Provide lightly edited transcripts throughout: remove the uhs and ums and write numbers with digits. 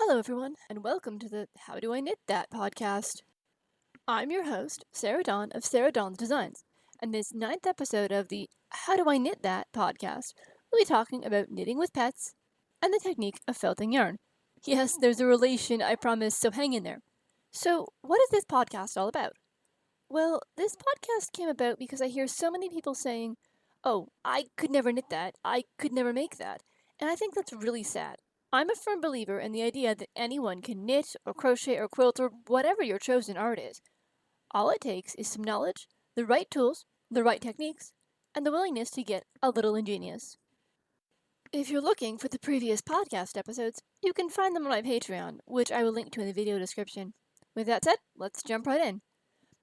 Hello, everyone, and welcome to the How Do I Knit That podcast. I'm your host, Sarah Dawn of Sarah Dawn's Designs, and this ninth episode of the How Do I Knit That podcast will be talking about knitting with pets and the technique of felting yarn. Yes, there's a relation, I promise, so hang in there. So, what is this podcast all about? Well, this podcast came about because I hear so many people saying, "Oh, I could never knit that, I could never make that," and I think that's really sad. I'm a firm believer in the idea that anyone can knit or crochet or quilt or whatever your chosen art is. All it takes is some knowledge, the right tools, the right techniques, and the willingness to get a little ingenious. If you're looking for the previous podcast episodes, you can find them on my Patreon, which I will link to in the video description. With that said, let's jump right in.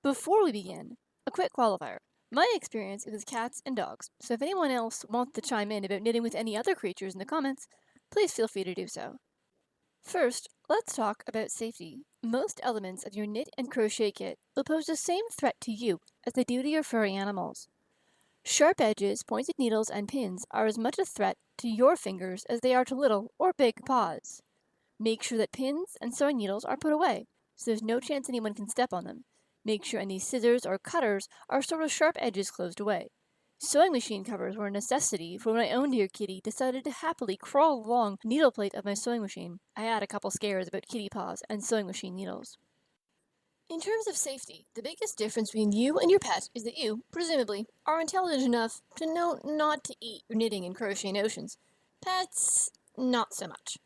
Before we begin, a quick qualifier. My experience is with cats and dogs, so if anyone else wants to chime in about knitting with any other creatures in the comments, please feel free to do so. First, let's talk about safety. Most elements of your knit and crochet kit will pose the same threat to you as they do to your furry animals. Sharp edges, pointed needles, and pins are as much a threat to your fingers as they are to little or big paws. Make sure that pins and sewing needles are put away, so there's no chance anyone can step on them. Make sure any scissors or cutters are stored with sharp edges closed away. Sewing machine covers were a necessity for when my own dear kitty decided to happily crawl along the needle plate of my sewing machine. I had a couple scares about kitty paws and sewing machine needles. In terms of safety, the biggest difference between you and your pet is that you, presumably, are intelligent enough to know not to eat your knitting and crochet notions. Pets, not so much.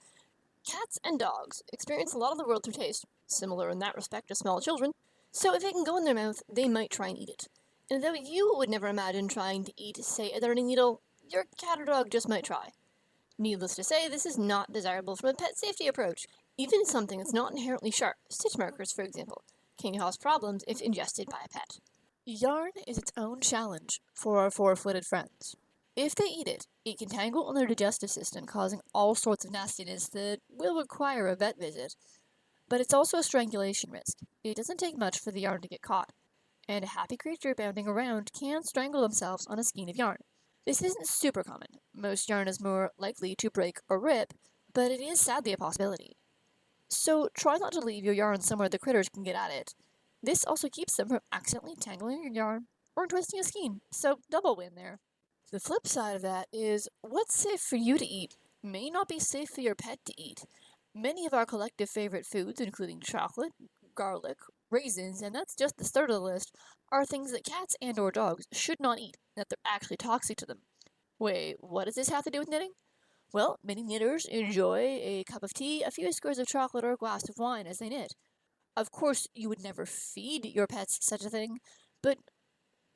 Cats and dogs experience a lot of the world through taste, similar in that respect to small children, so if it can go in their mouth, they might try and eat it. And though you would never imagine trying to eat, say, a darning needle, your cat or dog just might try. Needless to say, this is not desirable from a pet safety approach. Even something that's not inherently sharp, stitch markers for example, can cause problems if ingested by a pet. Yarn is its own challenge for our four-footed friends. If they eat it, it can tangle in their digestive system, causing all sorts of nastiness that will require a vet visit. But it's also a strangulation risk. It doesn't take much for the yarn to get caught, and a happy creature bounding around can strangle themselves on a skein of yarn. This isn't super common. Most yarn is more likely to break or rip, but it is sadly a possibility. So try not to leave your yarn somewhere the critters can get at it. This also keeps them from accidentally tangling your yarn or twisting a skein, so double win there. The flip side of that is what's safe for you to eat may not be safe for your pet to eat. Many of our collective favorite foods, including chocolate, garlic, raisins, and that's just the start of the list, are things that cats and or dogs should not eat, and that they're actually toxic to them. Wait, what does this have to do with knitting? Well, many knitters enjoy a cup of tea, a few squares of chocolate, or a glass of wine as they knit. Of course, you would never feed your pets such a thing, but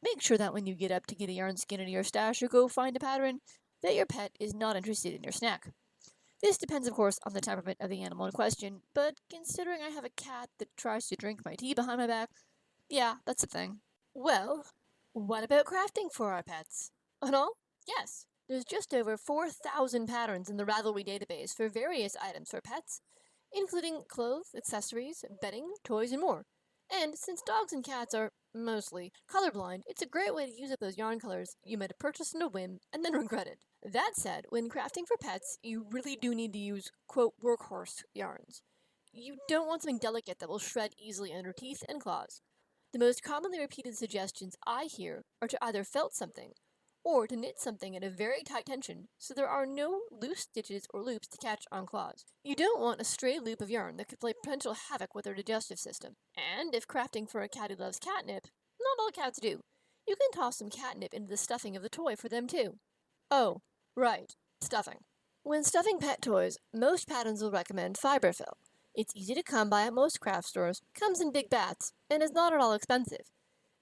make sure that when you get up to get a yarn skein into your stash or go find a pattern, that your pet is not interested in your snack. This depends, of course, on the temperament of the animal in question, but considering I have a cat that tries to drink my tea behind my back, yeah, that's a thing. Well, what about crafting for our pets? Well, yes, there's just over 4,000 patterns in the Ravelry database for various items for pets, including clothes, accessories, bedding, toys, and more. And since dogs and cats are mostly colorblind, it's a great way to use up those yarn colors you might have purchased on a whim and then regretted. That said, when crafting for pets, you really do need to use, quote, workhorse yarns. You don't want something delicate that will shred easily under teeth and claws. The most commonly repeated suggestions I hear are to either felt something, or to knit something at a very tight tension so there are no loose stitches or loops to catch on claws. You don't want a stray loop of yarn that could play potential havoc with their digestive system. And if crafting for a cat who loves catnip, not all cats do, you can toss some catnip into the stuffing of the toy for them too. Oh, right, stuffing. When stuffing pet toys, most patterns will recommend fiberfill. It's easy to come by at most craft stores, comes in big bats, and is not at all expensive.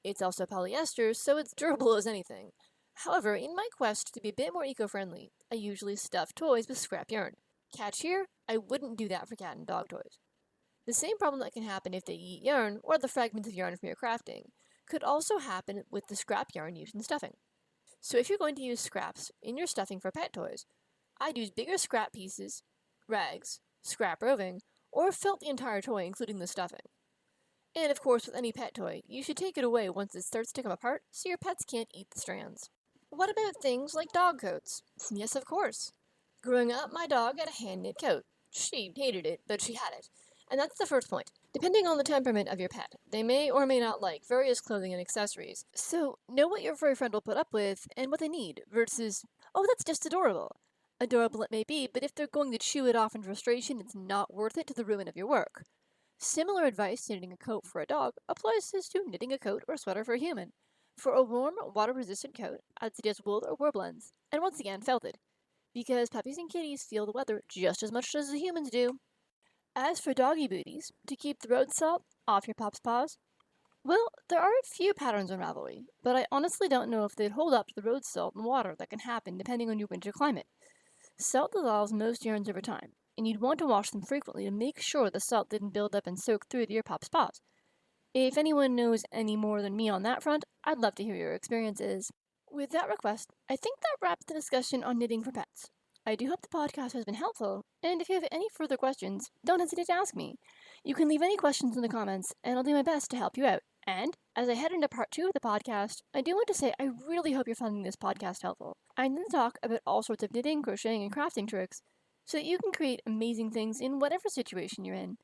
It's also polyester, so it's durable as anything. However, in my quest to be a bit more eco-friendly, I usually stuff toys with scrap yarn. Catch here, I wouldn't do that for cat and dog toys. The same problem that can happen if they eat yarn, or the fragments of yarn from your crafting, could also happen with the scrap yarn used in stuffing. So if you're going to use scraps in your stuffing for pet toys, I'd use bigger scrap pieces, rags, scrap roving, or felt the entire toy including the stuffing. And of course with any pet toy, you should take it away once it starts to come apart so your pets can't eat the strands. What about things like dog coats? Yes, of course. Growing up, my dog had a hand-knit coat. She hated it, but she had it. And that's the first point. Depending on the temperament of your pet, they may or may not like various clothing and accessories. So, know what your furry friend will put up with and what they need, versus, oh, that's just adorable. Adorable it may be, but if they're going to chew it off in frustration, it's not worth it to the ruin of your work. Similar advice to knitting a coat for a dog applies to knitting a coat or sweater for a human. For a warm, water-resistant coat, I'd suggest wool or wool blends, and once again, felted, because puppies and kitties feel the weather just as much as the humans do. As for doggy booties, to keep the road salt off your pup's paws, well, there are a few patterns on Ravelry, but I honestly don't know if they'd hold up to the road salt and water that can happen depending on your winter climate. Salt dissolves most yarns over time, and you'd want to wash them frequently to make sure the salt didn't build up and soak through to your pup's paws. If anyone knows any more than me on that front, I'd love to hear your experiences. With that request, I think that wraps the discussion on knitting for pets. I do hope the podcast has been helpful, and if you have any further questions, don't hesitate to ask me. You can leave any questions in the comments, and I'll do my best to help you out. And, as I head into part 2 of the podcast, I do want to say I really hope you're finding this podcast helpful. I'm going to talk about all sorts of knitting, crocheting, and crafting tricks, so that you can create amazing things in whatever situation you're in.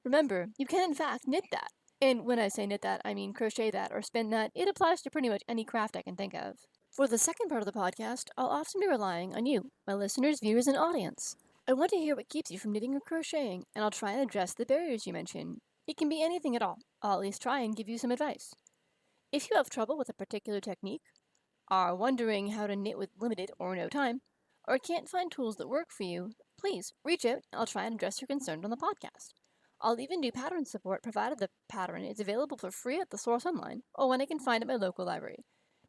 Remember, you can in fact knit that. And when I say knit that, I mean crochet that or spin that. It applies to pretty much any craft I can think of. For the second part of the podcast, I'll often be relying on you, my listeners, viewers, and audience. I want to hear what keeps you from knitting or crocheting, and I'll try and address the barriers you mention. It can be anything at all. I'll at least try and give you some advice. If you have trouble with a particular technique, are wondering how to knit with limited or no time, or can't find tools that work for you, please reach out and I'll try and address your concern on the podcast. I'll even do pattern support provided the pattern is available for free at the source online or when I can find it at my local library.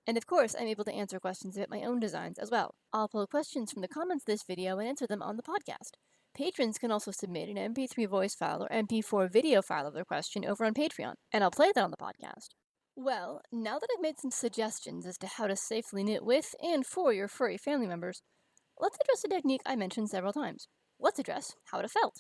And of course, I'm able to answer questions about my own designs as well. I'll pull questions from the comments of this video and answer them on the podcast. Patrons can also submit an MP3 voice file or MP4 video file of their question over on Patreon, and I'll play that on the podcast. Well, now that I've made some suggestions as to how to safely knit with and for your furry family members, let's address a technique I mentioned several times. Let's address how to felt.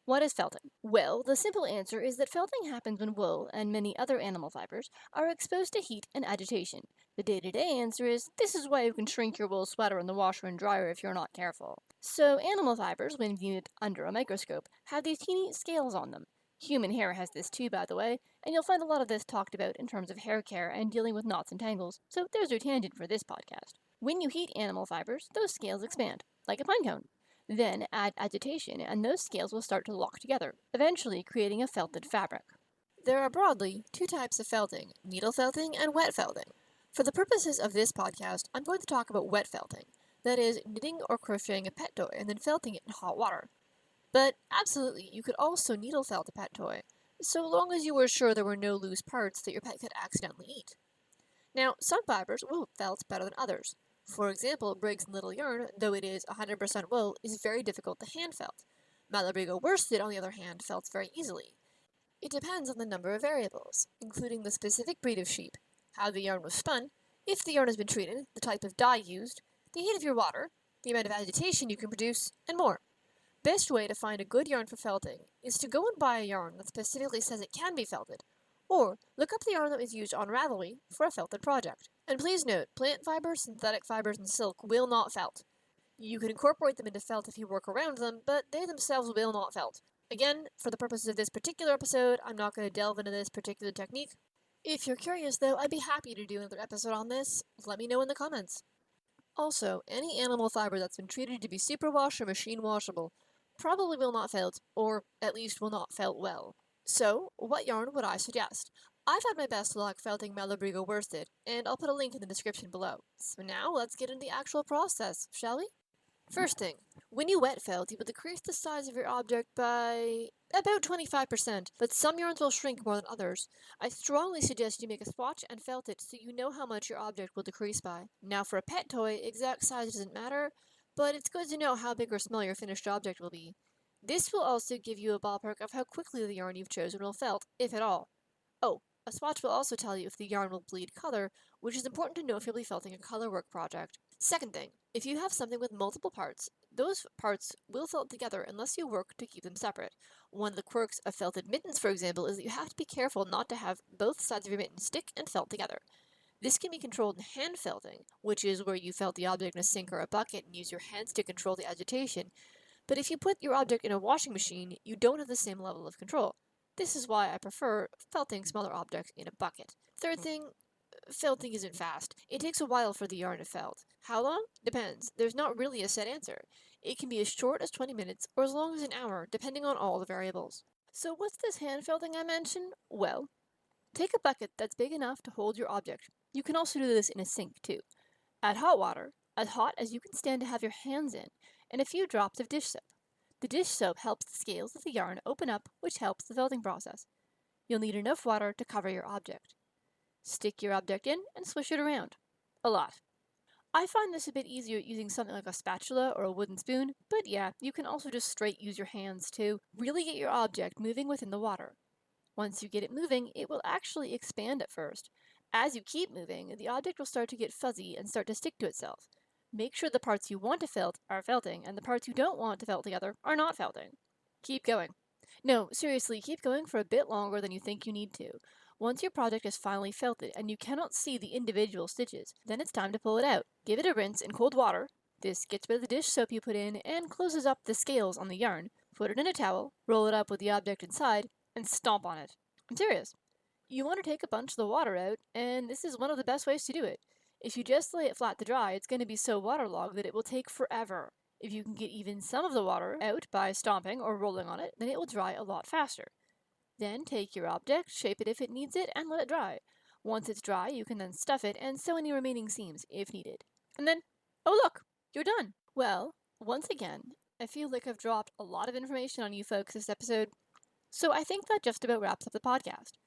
What is felting? Well, the simple answer is that felting happens when wool and many other animal fibers are exposed to heat and agitation. The day-to-day answer is this is why you can shrink your wool sweater in the washer and dryer if you're not careful. So animal fibers, when viewed under a microscope, have these teeny scales on them. Human hair has this too, by the way, and you'll find a lot of this talked about in terms of hair care and dealing with knots and tangles, so there's your tangent for this podcast. When you heat animal fibers, those scales expand, like a pine cone. Then add agitation, and those scales will start to lock together, eventually creating a felted fabric. There are broadly two types of felting, needle felting and wet felting. For the purposes of this podcast, I'm going to talk about wet felting, that is, knitting or crocheting a pet toy and then felting it in hot water. But absolutely, you could also needle felt a pet toy, so long as you were sure there were no loose parts that your pet could accidentally eat. Now, some fibers will felt better than others. For example, Briggs and Little yarn, though it is 100% wool, is very difficult to hand felt. Malabrigo worsted, on the other hand, felts very easily. It depends on the number of variables, including the specific breed of sheep, how the yarn was spun, if the yarn has been treated, the type of dye used, the heat of your water, the amount of agitation you can produce, and more. Best way to find a good yarn for felting is to go and buy a yarn that specifically says it can be felted, or look up the yarn that was used on Ravelry for a felted project. And please note, plant fibers, synthetic fibers, and silk will not felt. You can incorporate them into felt if you work around them, but they themselves will not felt. Again, for the purposes of this particular episode, I'm not going to delve into this particular technique. If you're curious though, I'd be happy to do another episode on this. Let me know in the comments. Also, any animal fiber that's been treated to be superwash or machine washable probably will not felt, or at least will not felt well. So, what yarn would I suggest? I've had my best luck felting Malabrigo worsted, and I'll put a link in the description below. So now, let's get into the actual process, shall we? First thing, when you wet felt, you will decrease the size of your object by about 25%, but some yarns will shrink more than others. I strongly suggest you make a swatch and felt it so you know how much your object will decrease by. Now for a pet toy, exact size doesn't matter, but it's good to know how big or small your finished object will be. This will also give you a ballpark of how quickly the yarn you've chosen will felt, if at all. Oh, a swatch will also tell you if the yarn will bleed color, which is important to know if you'll be felting a colorwork project. Second thing, if you have something with multiple parts, those parts will felt together unless you work to keep them separate. One of the quirks of felted mittens, for example, is that you have to be careful not to have both sides of your mitten stick and felt together. This can be controlled in hand felting, which is where you felt the object in a sink or a bucket and use your hands to control the agitation. But if you put your object in a washing machine, you don't have the same level of control. This is why I prefer felting smaller objects in a bucket. Third thing, felting isn't fast. It takes a while for the yarn to felt. How long? Depends. There's not really a set answer. It can be as short as 20 minutes or as long as an hour, depending on all the variables. So what's this hand felting I mentioned? Well, take a bucket that's big enough to hold your object. You can also do this in a sink too. Add hot water, as hot as you can stand to have your hands in, and a few drops of dish soap. The dish soap helps the scales of the yarn open up, which helps the felting process. You'll need enough water to cover your object. Stick your object in and swish it around. A lot. I find this a bit easier using something like a spatula or a wooden spoon, but yeah, you can also just straight use your hands to really get your object moving within the water. Once you get it moving, it will actually expand at first. As you keep moving, the object will start to get fuzzy and start to stick to itself. Make sure the parts you want to felt are felting, and the parts you don't want to felt together are not felting. Keep going. No, seriously, keep going for a bit longer than you think you need to. Once your project is finally felted and you cannot see the individual stitches, then it's time to pull it out. Give it a rinse in cold water. This gets rid of the dish soap you put in and closes up the scales on the yarn. Put it in a towel, roll it up with the object inside, and stomp on it. I'm serious. You want to take a bunch of the water out, and this is one of the best ways to do it. If you just lay it flat to dry, it's going to be so waterlogged that it will take forever. If you can get even some of the water out by stomping or rolling on it, then it will dry a lot faster. Then take your object, shape it if it needs it, and let it dry. Once it's dry, you can then stuff it and sew any remaining seams if needed. And then, oh look, you're done. Well, once again, I feel like I've dropped a lot of information on you folks this episode, so I think that just about wraps up the podcast.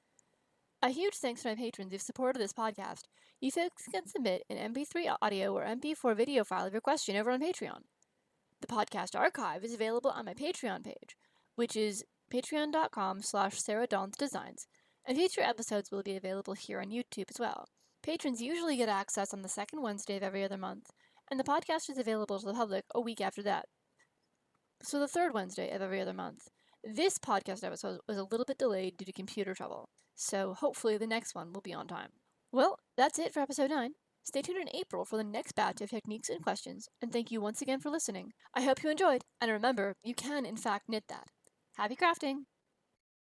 A huge thanks to my patrons who've supported this podcast. You folks can submit an MP3 audio or MP4 video file of your question over on Patreon. The podcast archive is available on my Patreon page, which is patreon.com/SarahDawnsDesigns, and future episodes will be available here on YouTube as well. Patrons usually get access on the second Wednesday of every other month, and the podcast is available to the public a week after that. So the third Wednesday of every other month. This podcast episode was a little bit delayed due to computer trouble, so hopefully the next one will be on time. Well, that's it for episode 9. Stay tuned in April for the next batch of techniques and questions, and thank you once again for listening. I hope you enjoyed, and remember, you can in fact knit that. Happy crafting!